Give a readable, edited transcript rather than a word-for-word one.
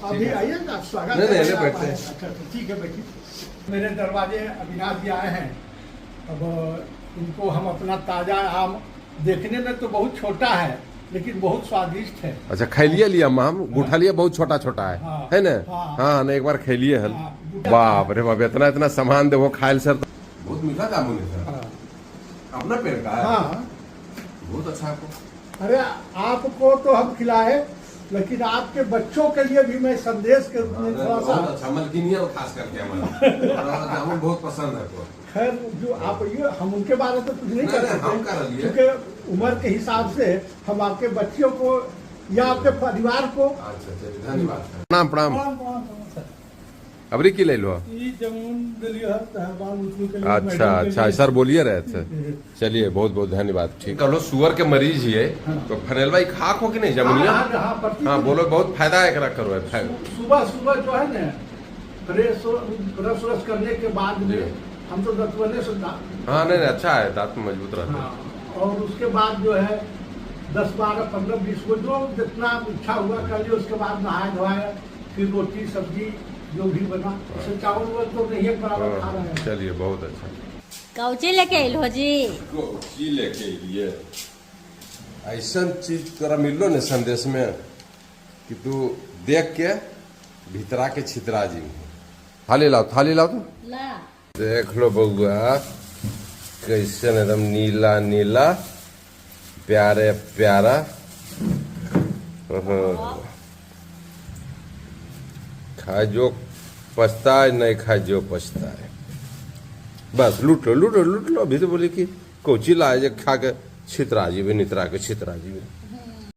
अभी आइए ना, स्वागत नहीं, है। नहीं, बैठते हैं। अच्छा, ठीक है, बैठिए। मेरे दरवाजे अविनाश जी आए हैं। अब इनको हम अपना ताजा आम, देखने में तो बहुत छोटा है लेकिन बहुत स्वादिष्ट है। अच्छा खैलिए लिया हम गुठा लिया, बहुत छोटा छोटा है हाँ। है ना? हाँ। हाँ ना, एक बार खैलिए हल। हाँ, गुठा बाप रे बाप, इतना इतना सामान दे वो खायल सर। बहुत मीठा जामुन है सर, हाँ। अपना पेड़ का है। हाँ, बहुत अच्छा आपको। अरे आपको तो हम खिलाए, लेकिन आपके बच्चों के लिए भी मैं संदेश के रूप में थोड़ा सा। बहुत अच्छा, मलकिनिया खास करके हमारा जामुन बहुत पसंद है आपको। खैर, जो आप ये, हम उनके बारे में तो कुछ नहीं कर नहीं, हम कर सकते लिए। क्योंकि उम्र के हिसाब से हम आपके बच्चियों को या आपके परिवार को। अच्छा चलिए, धन्यवाद। प्रणाम प्रणाम। प्रणाम सर। अबरी की ले लो। ई जमुन दिलिया तहबान उठने के लिए, अच्छा मैडम के अच्छा लिए। सर बोलिए रहे थे। चलिए बहुत बहुत धन्यवाद। ठीक है, सुअर के मरीज ही है तो फनेल भाई खाक हो कि नहीं जमुनिया? हाँ बोलो, बहुत फायदा है एकरा करो। सुबह सुबह जो है ना, ब्रश व्रश करने के बाद में हम तो दतवने से हाँ नहीं नहीं, अच्छा है, दांत में मजबूत रहता है। हाँ, और उसके बाद जो है 10, 12, 15, 20 को जो जितना इच्छा हुआ कर लिया। उसके बाद नहाया धोया, फिर रोटी सब्जी जो भी बना, उससे चावल वावल तो नहीं है, बराबर खा रहे हैं। चलिए बहुत अच्छा। कौची लेके अइलो जी? कोची लेके लिए ऐसा चीज तोरा मिलो ने संदेश में कि तू देख के भीतरा के छितरा जी। थाली लाओ, थाली लाओ तो। ला देख लो बउआ, कैसे एकदम नीला नीला प्यारे प्यारा। खाए जो पछताए, नहीं खाए जो पछताए। बस लूट लो लूट लो लूट लो। अभी तो बोले कि कोची लाए जे खा के छितरा जी भी, नितरा के छितरा जी भी।